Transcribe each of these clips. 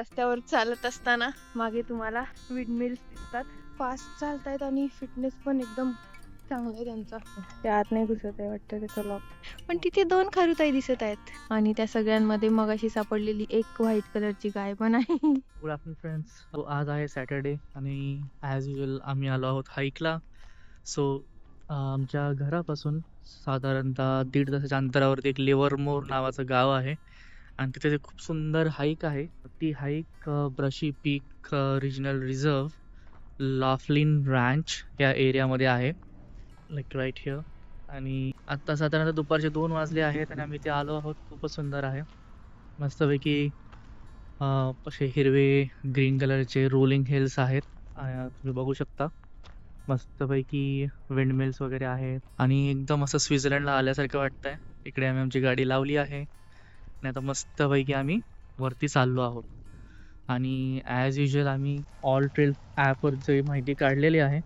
रस्त्यावर चालत असताना मागे तुम्हाला विंडमिल्स दिसतात. फास्ट चालतायत आणि फिटनेस पण एकदम चांगला आहे त्यांचा. त्या आत नाही घुसत आहे वाटतं त्याचा लॉक. पण तिथे 2 खारुताई दिसत आहेत आणि त्या सगळ्यांमध्ये मगाशी सापडलेली एक व्हाईट कलरची गाय पण आहे. Good afternoon friends. आज आहे सॅटर्डे आणि ॲज युजल आम्ही आलो आहोत हाईकला. सो आमच्या घरापासून साधारणतः 1.5 तासाच्या अंतरावरती एक लिव्हरमोर नावाचं गाव आहे आणि तिथे एक खूप सुंदर हाईक आहे. ती हाईक ब्रशी पीक रिजनल रिझर्व लॉफलिन रँच या एरियामध्ये आहे, लाईक राईट हिअर. आणि आत्ता साधारणतः दुपारचे 2 वाजले आहेत आणि आम्ही इथे आलो आहोत. खूपच सुंदर आहे. मस्तपैकी असे हिरवे ग्रीन कलरचे रोलिंग हिल्स आहेत. तुम्ही बघू शकता. मस्तपैकी विंडमिल्स वगैरे आहेत आणि एकदम असं स्वित्झर्लंडला आल्यासारखं वाटतंय. इकडे आम्ही आमची गाडी लावली आहे आणि आता मस्तपैकी आम्ही वरती चाललो आहोत. आणि ॲज युजल आम्ही ऑल ट्रेल ॲपवरची माहिती काढलेली आहे.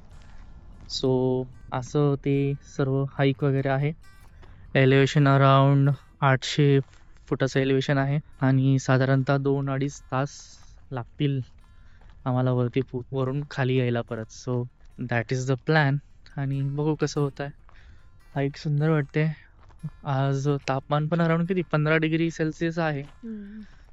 सो असं ते सर्व हाईक वगैरे आहे. एलिव्हेशन अराउंड 800 फुटाचं एलिव्हेशन आहे आणि साधारणतः 2-2.5 तास लागतील आम्हाला वरून खाली यायला परत. So that is the plan आणि बघू कसं होत आहे. हाईक सुंदर वाटते. आज तापमान पण अराउंड किती 15 डिग्री सेल्सिअस आहे.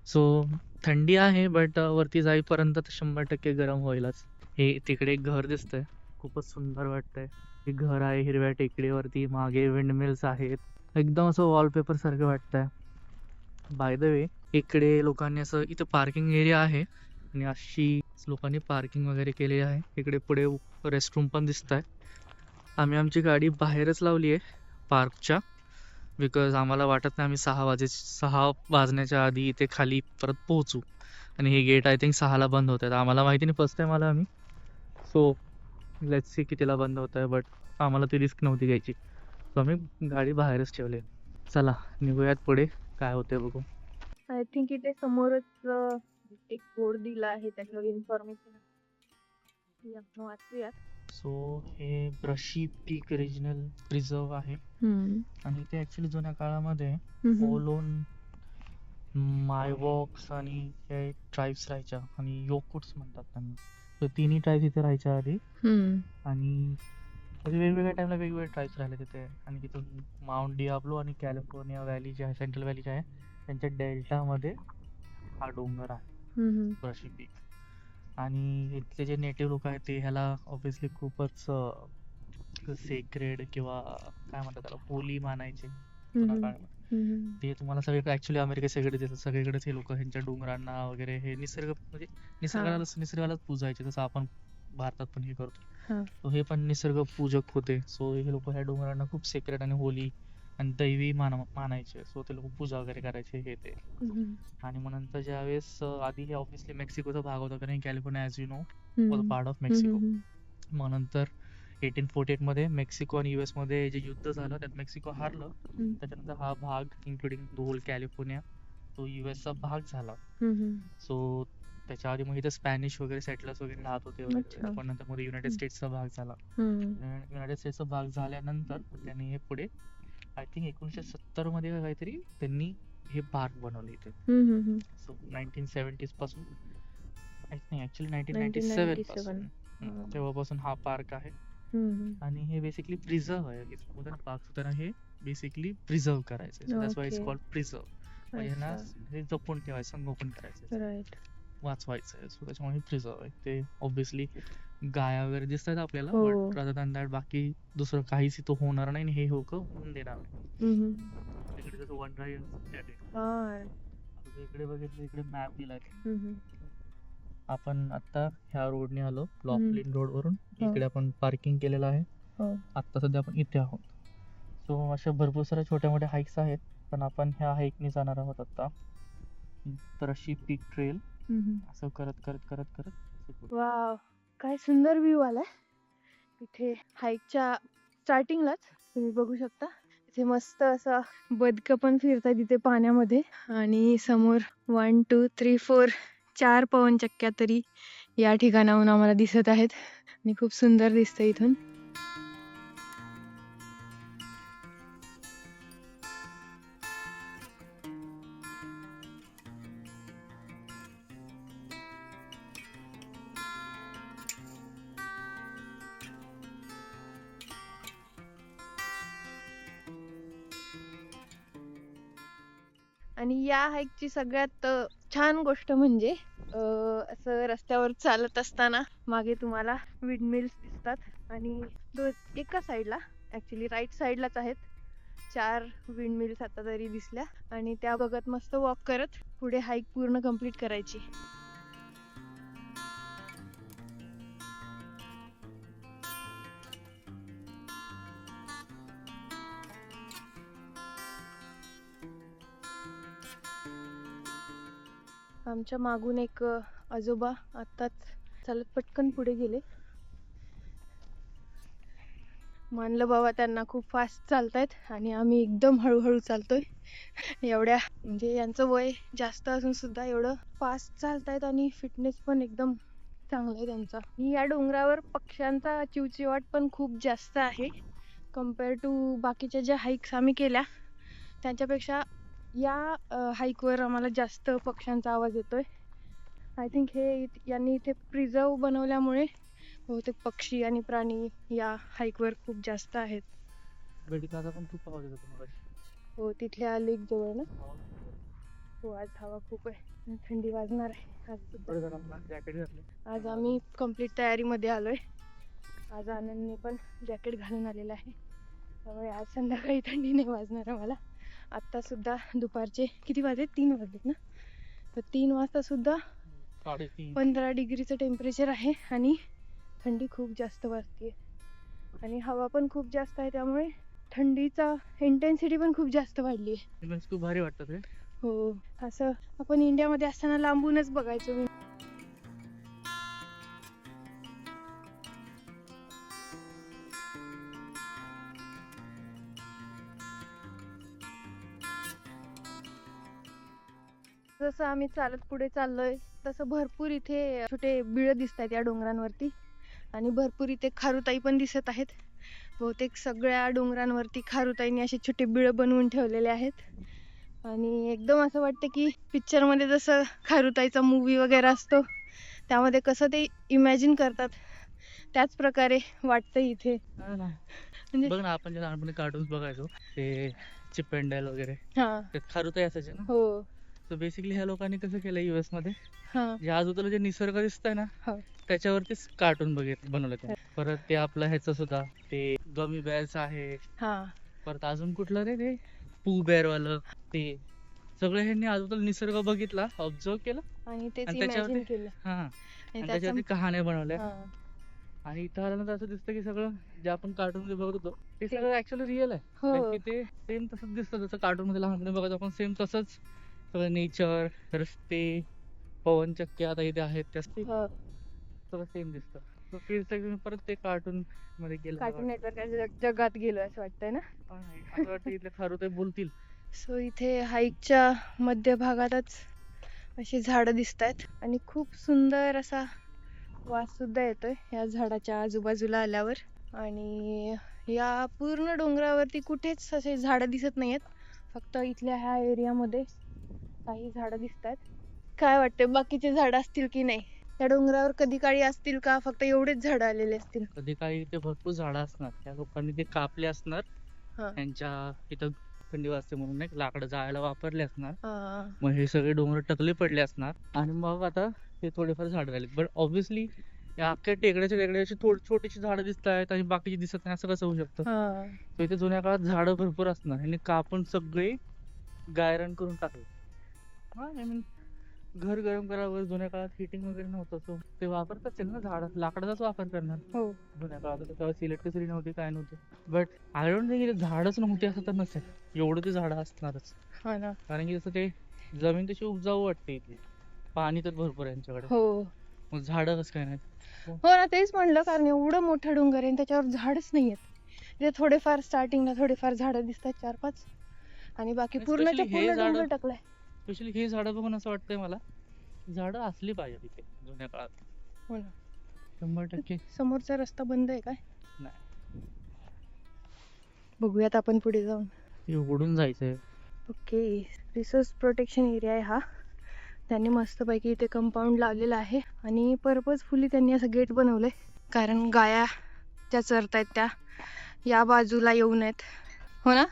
सो थंडी आहे बट वरती जाईपर्यंत 100% गरम होईलच. हे तिकडे एक घर दिसतंय, खूपच सुंदर वाटतंय. हे घर आहे हिरव्या टेकडीवरती, मागे विंडमिल्स आहेत. एकदम असं वॉलपेपर सारखं वाटतंय. बाय द वे इकडे लोकांनी असं इथं पार्किंग एरिया आहे आणि अशी लोकांनी पार्किंग वगैरे केलेली आहे. इकडे पुढे रेस्टरूम पण दिसत आहे. आम्ही आमची गाडी बाहेरच लावली आहे पार्कच्या, बिकॉज आम्हाला वाटत नाही आम्ही 6 वाजण्याच्या आधी इथे खाली परत पोहोचू. आणि हे गेट आय थिंक 6ला बंद होत आहेत. आम्हाला माहिती नाही, फर्स्ट टाइम आला आम्ही. सो लेट्स सी कितीला बंद होत आहे, बट आम्हाला ती रिस्क नव्हती घ्यायची. सो आम्ही गाडी बाहेरच ठेवली. चला निघूयात पुढे, काय होते बघू. आय थिंक इथे समोरच एक बोर्ड दिला आहे त्याच्यावर इन्फॉर्मेशन आपण वाचूयात. सो हे ब्रशी पीक रिजनल रिझर्व आहे आणि ते ॲक्च्युली जुन्या काळामध्ये ओलोन, मायवॉक्स आणि हे ट्राईब्स राहायच्या आणि योकुट्स म्हणतात त्यांना. तर तिन्ही ट्राईब्स इथे राहायच्या आधी आणि म्हणजे वेगवेगळ्या टाईमला वेगवेगळे ट्राईब्स राहिले तिथे. आणि तिथून माउंट डियाब्लो आणि कॅलिफोर्निया व्हॅली जे आहे, सेंट्रल व्हॅली जे आहे, त्यांच्या डेल्टामध्ये हा डोंगर आहे ब्रशी पीक. आणि इथले जे नेटिव्ह लोक आहेत ते ह्याला ऑब्विसली खूपच सेक्रेड किंवा काय म्हणतात त्याला, होली मानायचे जुन्या काळामध्ये. ते तुम्हाला सगळीकडे ॲक्च्युली अमेरिका सगळीकडेच हे लोक ह्यांच्या डोंगरांना वगैरे हे निसर्ग म्हणजे निसर्गालाच पूजायचे, जसं आपण भारतात पण हे करतो. तो हे पण निसर्ग पूजक होते. सो हे लोक ह्या डोंगरांना खूप सेक्रेड आणि होली आणि दैवी मानायचे. सो ते लोक पूजा वगैरे करायचे हे ते. आणि मग नंतर ज्यावेळेस आधी हे ऑब्विसली मेक्सिकोचा भाग होता, कारण California as you know was a part of Mexico. मग नंतर 1848 मध्ये मेक्सिको आणि US मध्ये जे युद्ध झालं त्यात मेक्सिको हारलं. त्याच्यानंतर हा भाग इन्क्लुडिंग द होल कॅलिफोर्निया तो US चा भाग झाला. सो त्याच्या आधी मग इथे स्पॅनिश वगैरे सेटलर्स वगैरे राहत होते वगैरे. पण नंतर मध्ये युनायटेड स्टेट्सचा भाग झाला. युनायटेड स्टेट्सचा भाग झाल्यानंतर त्यांनी हे पुढे आय थिंक 1970 मध्ये काहीतरी त्यांनी हे पार्क बनवले इथे. सो 1970s पासून नाही, ॲक्च्युली 1997 पासून तेव्हापासून हा पार्क आहे. आणि हे बेसिकली प्रिझर्व आहे. पार्क होताना हे बेसिकली प्रिझर्व करायचं. So that's why it's called preserve. म्हणजे ना हे जपून ठेवायचं, संगोपन करायचं, वाचवायचं. सो त्याच्यामुळे प्रिझर्व आहे. ते ऑब्विसली गाया वगैरे दिसतात आपल्याला, बट रादर दॅन दॅट बाकी दुसरं काहीच इथं होणार नाही आणि हे होऊन देणार नाही. तिकडे जसं वनराई इकडे बघितलं, इकडे मॅप दिलाय. आपण आता ह्या रोडने आलो, लॉफलिन रोड वरून. इकडे आपण पार्किंग केलेलं आहे. आता सध्या आपण इथे आहोत. सो अशा भरपूर साऱ्या छोट्या मोठ्या हाईक्स आहेत, पण आपण ह्या हाईकने जाणार आहोत आता ब्रशी पीक ट्रेल. असं करत करत करत करत वाव, काय सुंदर व्ह्यू आलाय इथे हाईकच्या स्टार्टिंगलाच. तुम्ही बघू शकता इथे मस्त असा बदकं पण फिरतात इथे पाण्यामध्ये. आणि समोर 1 2 3 4 4 पवनचक्क्या तरी या ठिकाणाहून आम्हाला दिसत आहेत आणि खूप सुंदर दिसतं इथून. आणि या हाईकची सगळ्यात छान गोष्ट म्हणजे असं रस्त्यावर चालत असताना मागे तुम्हाला विंडमिल्स दिसतात आणि एका साईडला ऍक्च्युली राईट साईडलाच आहेत 4 विंडमिल्स आता तरी दिसल्या आणि त्या बघत मस्त वॉक करत पुढे हाईक पूर्ण कंप्लीट करायची. आमच्या मागून एक आजोबा आत्ताच चालत पटकन पुढे गेले. मानलं बाबा त्यांना खूप फास्ट चालतायत आणि आम्ही एकदम हळूहळू चालतोय. एवढ्या म्हणजे यांचं वय जास्त असून सुद्धा एवढं फास्ट चालतायत आणि फिटनेस पण एकदम चांगला आहे त्यांचा. या डोंगरावर पक्ष्यांचा चिवचिवाट पण खूप जास्त आहे कम्पेअर टू बाकीच्या ज्या हाईक्स आम्ही केल्या त्यांच्यापेक्षा या हाईकवर आम्हाला जास्त पक्ष्यांचा आवाज येतोय. आय थिंक हे यांनी इथे प्रिझर्व बनवल्यामुळे बहुतेक पक्षी आणि प्राणी या हाईकवर खूप जास्त आहेत. बेडकाचा पण खूप आवाज येतो तुम्हाला. हो तिथल्या लेक जवळ ना. हो आज हवा खूप आहे, थंडी वाजणार आहे जॅकेट घातले. आज आम्ही कम्प्लीट तयारीमध्ये आलोय. आज आनंदने पण जॅकेट घालून आलेला आहे त्यामुळे आज संध्याकाळी थंडी नाही वाजणार आम्हाला. आत्ता सुद्धा दुपारचे किती वाजले 3 वाजलेत ना, तर 3 वाजता सुद्धा 15 डिग्रीचं टेम्परेचर आहे आणि थंडी खूप जास्त वाजते आणि हवा पण खूप जास्त आहे त्यामुळे थंडीचा इंटेन्सिटी पण खूप जास्त वाढली आहे. खूप भारी वाटतं ते. हो असं आपण इंडियामध्ये असताना लांबूनच बघायचो. जसं आम्ही चालत पुढे चाललोय तसं भरपूर इथे छोटे बिळ दिसत आहेत या डोंगरांवरती आणि भरपूर इथे खारुताई पण दिसत आहेत. बहुतेक सगळ्या डोंगरांवरती खारुताईने असे छोटे बिळ बनवून ठेवलेले आहेत आणि एकदम असं वाटतं की पिक्चर मध्ये जसं खारुताईचा मूवी वगैरे असतो त्यामध्ये कसं ते इमॅजिन करतात त्याच प्रकारे वाटतं इथे. म्हणजे बघ ना, आपण जे लहानपणी कार्टून्स बघायचो ते चिपेंडेल वगैरे त्यात खारुताई असायचे ना. हो तर बेसिकली ह्या लोकांनी कसं केलं US मध्ये हा जे आजूबाजूला जे निसर्ग दिसतंय ना हो त्याच्यावरतीच कार्टून बनवलं त्यांनी. परत ते आपलं ह्याचं सुद्धा ते गमी बेअर्स आहे. हा परत अजून कुठलं रे ते पू बेअर वालं ते सगळं ह्यांनी आजूबाजूला निसर्ग बघितला, ऑब्झर्व केलं आणि तेच आणि इमॅजिन त्याच्यावरती केलं हा आणि आणि त्याच्यावरती कहाण्या बनवल्या. हा आणि इथं आल्यानंतर असं दिसतं की सगळं जे आपण कार्टून मध्ये बघत होतो ते ते- सगळं ऍक्च्युअली रिअल आहे. हो. कारण की ते सेम तसंच दिसतं जसं कार्टून मध्ये लहानपणी बघायचो आपण सेम तसंच सगळं नेचर, रस्ते, पवनचक्क्या आता इथे आहेत त्या हो. सगळं सेम दिसतं. So feels like तुम्ही परत ते कार्टून मध्ये गेलं कार्टून नेटवर्कच्या जगात गेलो असं वाटतंय ना. असं वाटतं इथले खारुताई बोलतील. सो इथे हाईकच्या मध्य भागातच अशी झाडं दिसत आहेत आणि खूप सुंदर असा वास सुद्धा येतोय या झाडाच्या आजूबाजूला आल्यावर. आणि या पूर्ण डोंगरावरती कुठेच असे झाडं दिसत नाहीयेत, फक्त इथल्या ह्या एरियामध्ये काही झाडं दिसत आहेत. काय वाटते बाकीचे झाडं असतील की नाही त्या डोंगरावर, कधी काळी असतील का फक्त एवढेच झाडं आलेले असतील? कधी काही इथे भरपूर झाडं असणार, त्या लोकांनी ते कापले असणार. त्यांच्या इथं थंडी वाजते म्हणून नाही लाकडं जाळायला वापरले असणार. मग हे सगळे डोंगर टकले पडले असणार आणि मग आता हे थोडेफार झाडं राहिले. बट ऑब्व्हियसली या अख्ख्या टेकड्याच्या टेकड्याची छोटीशी झाडं दिसत आहेत आणि बाकीची दिसत नाही, असं कसं होऊ शकतं? तर इथे जुन्या काळात झाडं भरपूर असणार आणि कापून सगळे गायरान करून टाकले. आय मीन घर गरम करावं, जुन्या काळात हिटिंग वगैरे नव्हतं, सो ते वापरत असेल ना झाड, लाकडाचाच वापर करणार. हो जुन्या काळात तेव्हा इलेक्ट्रिसिटी नव्हती, काय नव्हती. बट आय डोंट थिंक झाडच नव्हती असं तर नसेल, एवढं ते झाडं असणारच. कारण की जसं ते जमीन तशी उपजाऊ वाटते इथे, पाणी तर भरपूर आहे यांच्याकडे. हो मग झाडं कसं काय नाही? हो ना, तेच म्हणलं, कारण एवढं मोठं डोंगर आहे त्याच्यावर झाडच नाहीयेत. इथे थोडेफार स्टार्टिंगला थोडेफार झाडं दिसतात 4-5 आणि बाकी पूर्णच्या पूर्ण डोंगर टाकलाय. स्पेशली हे झाडं बघून असं वाटतंय मला झाडं असली पाहिजे तिथे जुन्या काळात. हो ना, 100%. समोरचा रस्ता बंद आहे काय? नाही, बघूयात आपण पुढे जाऊन. हे उघडून जायचंय. ओके, रिसोर्स प्रोटेक्शन एरिया आहे हा. त्यांनी मस्तपैकी इथे कंपाऊंड लावलेलं आहे आणि पर्पजफुली त्यांनी असं गेट बनवलंय कारण गाया ज्या चरतायत त्या या बाजूला येऊ नयेत. हो ना,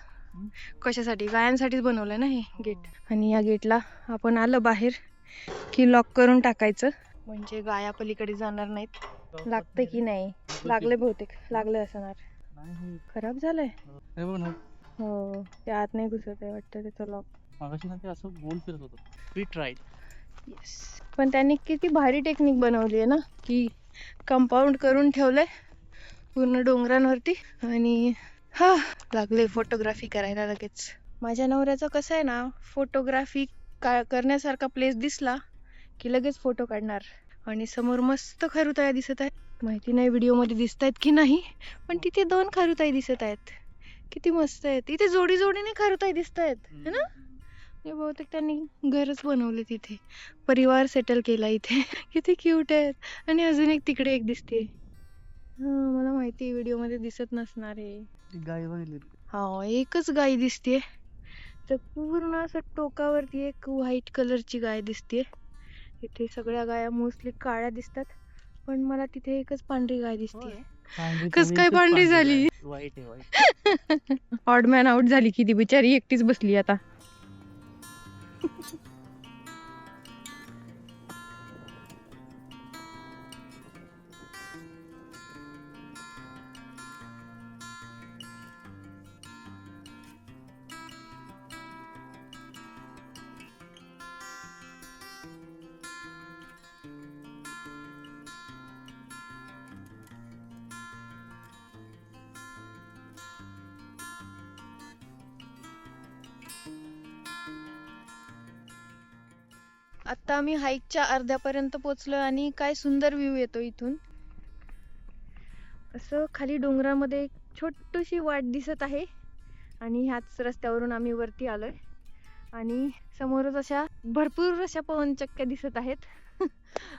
कशासाठी? गायांसाठीच बनवलंय ना हे गेट. आणि या गेटला आपण आलं बाहेर की लॉक करून टाकायचं, म्हणजे गाया पलीकडे जाणार नाहीत. लागतंय की नाही? लागले बहुतेक, लागले असणार. नाही खराब झालंय. हे बघ ना, हो, ते आत नाही घुसत आहे वाटतं त्याचं लॉक. मागाशी ना ते असं गोल फिरत होतं. We tried. येस, पण त्यांनी किती भारी टेक्निक बनवली आहे ना, की कंपाऊंड करून ठेवलंय पूर्ण डोंगरांवरती. आणि हा, लागले फोटोग्राफी करायला लगेच. माझ्या नवऱ्याचं कसं आहे ना, फोटोग्राफी करण्यासारखा प्लेस दिसला की लगेच फोटो काढणार. आणि समोर मस्त खरुताया दिसत आहेत. माहिती नाही व्हिडिओ मध्ये दिसत आहेत की नाही, पण तिथे 2 खरुताई दिसत आहेत. किती मस्त आहेत. इथे जोडी जोडीने खरुताई दिसत आहेत है ना. हे बहुतेक त्यांनी घरच बनवले तिथे, परिवार सेटल केला इथे. किती क्यूट आहेत. आणि अजून एक तिकडे एक दिसते. मला माहिती व्हिडिओ मध्ये दिसत नसणार आहे. गाय बघितली. हा, एकच गाय दिसते. तर पूर्ण असं टोकावरती एक व्हाईट कलरची गाय दिसते. इथे सगळ्या गाया मोस्टली काळ्या दिसतात, पण मला तिथे एकच पांढरी गाय दिसते. कस काय पांढरी झाली? वाईट आहे, वाईट. ऑडमॅन आउट झाली की ती बिचारी एकटीच बसली आता. आता आम्ही हाईकच्या अर्ध्यापर्यंत पोहोचलो आणि काय सुंदर व्ह्यू येतो इथून. असं खाली डोंगरामध्ये एक छोटीशी वाट दिसत आहे आणि ह्याच रस्त्यावरून आम्ही वरती आलोय. आणि समोरच अशा भरपूर अशा पवनचक्क्या दिसत आहेत.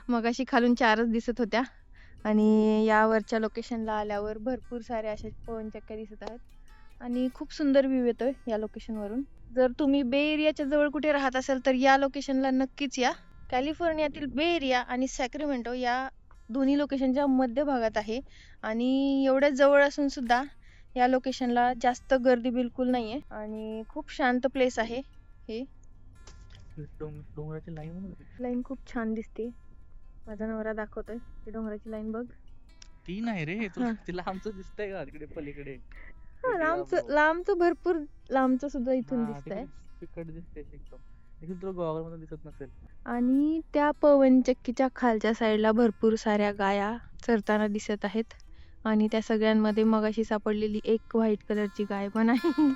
मगाशी खालून 4च दिसत होत्या आणि या वरच्या लोकेशनला आल्यावर भरपूर साऱ्या अशा पवनचक्क्या दिसत आहेत आणि खूप सुंदर व्ह्यू येतोय या लोकेशन वरून. जर तुम्ही बे एरियाच्या जवळ कुठे राहत असाल तर या लोकेशनला नक्कीच या. कॅलिफोर्नियातील बे एरिया आणि सॅक्रामेंटो या दोन्ही लोकेशनच्या मध्य भागात आहे आणि एवढ्या जवळ असून सुद्धा या लोकेशनला जास्त गर्दी बिलकुल नाहीये आणि खूप शांत प्लेस आहे. हे डोंगराची लाईन खूप छान दिसते. माझा नवरा दाखवतोय ती डोंगराची लाईन बघ. ती नाही रे, तिला आमचं दिसतंय का तिकडे पलीकडे? लांबचं भरपूर लांबचं सुद्धा इथून दिसतंय. तिकडे दिसते एकदम. तुला गॉगल मध्ये दिसत नसेल. आणि त्या पवनचक्कीच्या खालच्या साईडला भरपूर साऱ्या गाया चरताना दिसत आहेत आणि त्या सगळ्यांमध्ये मगाशी सापडलेली एक व्हाईट कलरची गाय पण आहे.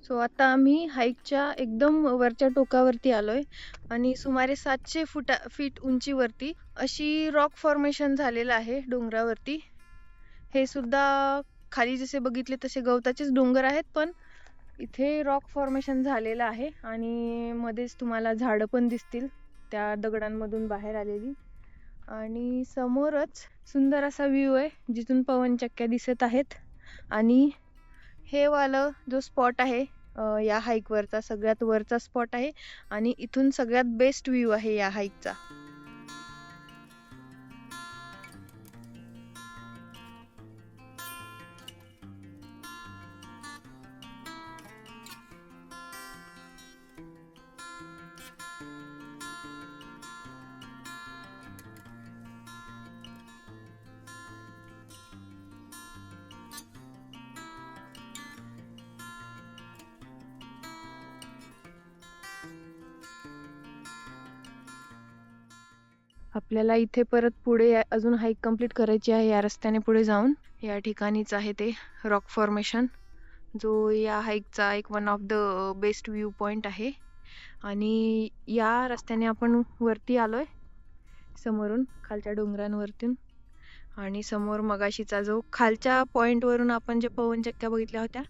सो आता आम्ही हाईकच्या एकदम वरच्या टोकावरती आलोय आणि सुमारे 700 फीट उंचीवरती अशी रॉक फॉर्मेशन झालेलं आहे डोंगरावरती. हे सुद्धा खाली जसे बघितले तसे गवताचेच डोंगर आहेत, पण इथे रॉक फॉर्मेशन झालेलं आहे आणि मध्येच तुम्हाला झाडं पण दिसतील त्या दगडांमधून बाहेर आलेली. आणि समोरच सुंदर असा व्ह्यू आहे जिथून पवनचक्क्या दिसत आहेत. आणि हे वालं जो स्पॉट आहे या हाईक वरचा सगळ्यात वरचा स्पॉट आहे आणि इथून सगळ्यात बेस्ट व्ह्यू आहे या हाईकचा. आपल्याला इथे परत पुढे अजून हाईक कंप्लीट करायची आहे. या रस्त्याने पुढे जाऊन या ठिकाणीच आहे ते रॉक फॉर्मेशन, जो या हाईकचा एक one of the best view point आहे. आणि या रस्त्याने आपण वरती आलोय समोरून खालच्या डोंगरांवरतून. आणि समोर मगाशीचा जो खालच्या पॉइंट वरून आपण जे पवनचक्क्या बघितल्या होत्या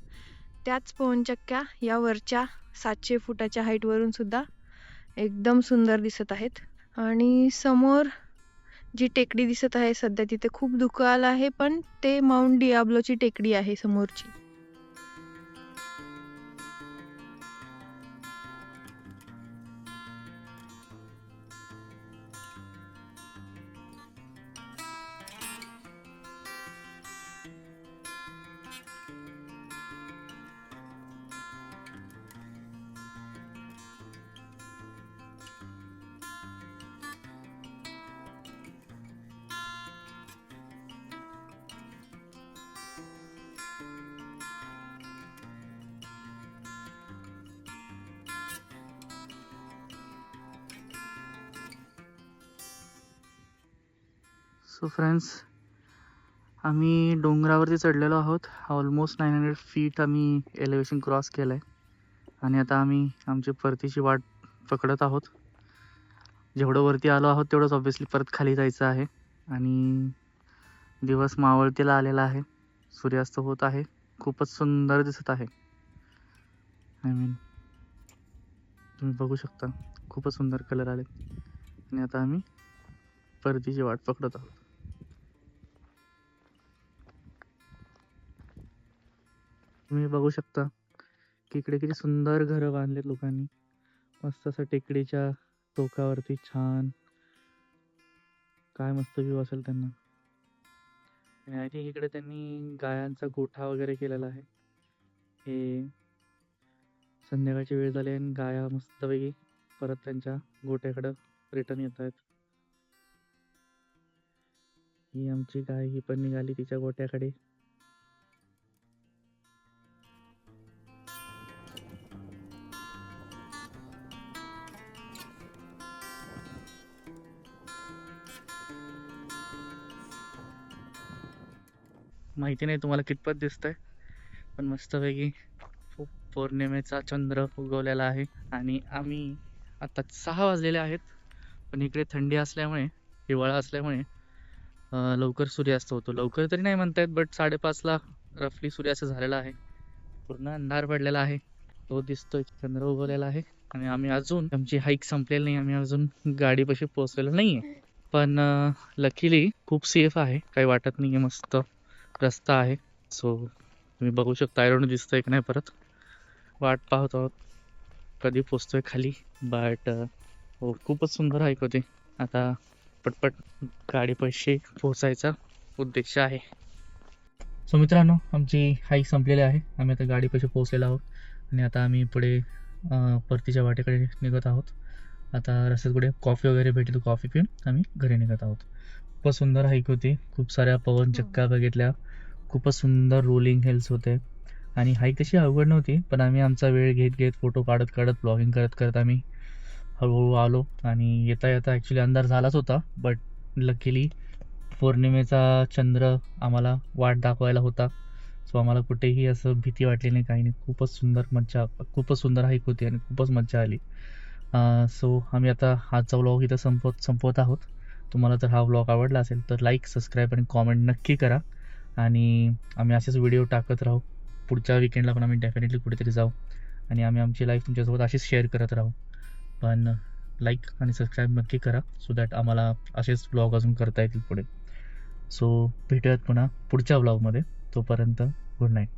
त्याच पवनचक्क्या या वरच्या 700 फुटाच्या हाईट वरून सुद्धा एकदम सुंदर दिसत आहेत. आणि समोर जी टेकडी दिसत आहे सध्या तिथे खूप धुकं आलं आहे, पण ते माउंट डियाब्लोची टेकडी आहे समोरची. सो फ्रेंड्स, आम्ही डोंगरावरती चढलेलो आहोत. ऑलमोस्ट 900 फीट आम्ही एलिव्हेशन क्रॉस केलं आहे आणि आता आम्ही आमची परतीची वाट पकडत आहोत. जेवढं वरती आलो आहोत तेवढंच ऑब्व्हियसली परत खाली जायचं आहे आणि दिवस मावळतीला आलेला आहे. सूर्यास्त होत आहे. खूपच सुंदर दिसत आहे. आय मीन तुम्ही बघू शकता खूपच सुंदर कलर आले आणि आता आम्ही परतीची वाट पकडत आहोत. तुम्ही बघू शकता की इकडे किती सुंदर घरं बांधलेत लोकांनी. मस्त असं टेकडीच्या टोकावरती छान. काय मस्त व्ह्यू असेल त्यांना. आणि आय थिंक इकडे त्यांनी गायांचा गोठा वगैरे केलेला आहे. हे संध्याकाळची वेळ झाली आणि गाया मस्तपैकी परत त्यांच्या गोठ्याकडं रिटर्न येत आहेत. ही आमची गाय ही पण निघाली तिच्या गोठ्याकडे. माहिती नाही तुम्हाला कितपत दिसतंय, पण मस्तपैकी पौर्णिमेचा चंद्र उगवलेला आहे आणि आम्ही आता 6 वाजलेले आहेत. पण इकडे थंडी असल्यामुळे, हिवाळा असल्यामुळे लवकर सूर्यास्त होतो. लवकर तरी नाही म्हणतायत, बट 5:30ला रफली सूर्यास्त झालेला आहे. पूर्ण अंधार पडलेला आहे. तो दिसतोय, चंद्र उगवलेला आहे आणि आम्ही अजून आमची हाईक संपलेली नाही. आम्ही अजून गाडीपाशी पोहोचलेलो नाहीये. पण लकीली खूप सेफ आहे, काही वाटत नाहीये. मस्त रस्ता आहे. सो तुम्ही बघू शकता. आय डोंट नो दिसतंय की नाही. परत वाट पाहत आहोत कधी पोचतोय खाली. बट हो, खूपच सुंदर हाईक होती. आता पटपट गाडीपाशी पोहोचायचा उद्देश आहे. सो मित्रांनो, आमची हाईक संपलेली आहे. आम्ही आता गाडीपाशी पोहोचलेलो आहोत आणि आता आम्ही पुढे परतीच्या वाटेकडे निघत आहोत. आता रस्त्यात कुठे कॉफी वगैरे भेटली तर कॉफी पिऊन आम्ही घरी निघत आहोत. खूपच सुंदर हाईक होती. खूप साऱ्या पवन चक्का बघितल्या. खूपच सुंदर रोलिंग हिल्स होते आणि हाईक तशी अवघड नव्हती, पण आम्ही आमचा वेळ घेत घेत फोटो काढत काढत ब्लॉगिंग करत करत आम्ही हळूहळू आलो. आणि येता येता ॲक्च्युली अंधार झालाच होता, बट लकीली पौर्णिमेचा चंद्र आम्हाला वाट दाखवायला होता. सो आम्हाला कुठेही असं भीती वाटली नाही, काही नाही. खूपच सुंदर हाईक होती आणि खूपच मज्जा आली. सो आम्ही आता आजचा व्लॉग इथं संपवत आहोत. तुम्हाला जर हा व्लॉग आवडला असेल तर लाईक, सबस्क्राईब आणि कॉमेंट नक्की करा. आणि आम्ही असेच व्हिडिओ टाकत राहू. पुढच्या विकेंडला पण आम्ही डेफिनेटली कुठेतरी जाऊ आणि आम्ही आमची लाईफ तुमच्यासोबत अशीच शेअर करत राहू. पण लाईक आणि सबस्क्राईब नक्की करा, सो दॅट आम्हाला असेच व्लॉग अजून करता येतील पुढे. सो भेटूयात पुन्हा पुढच्या व्लॉगमध्ये. तोपर्यंत गुड नाईट.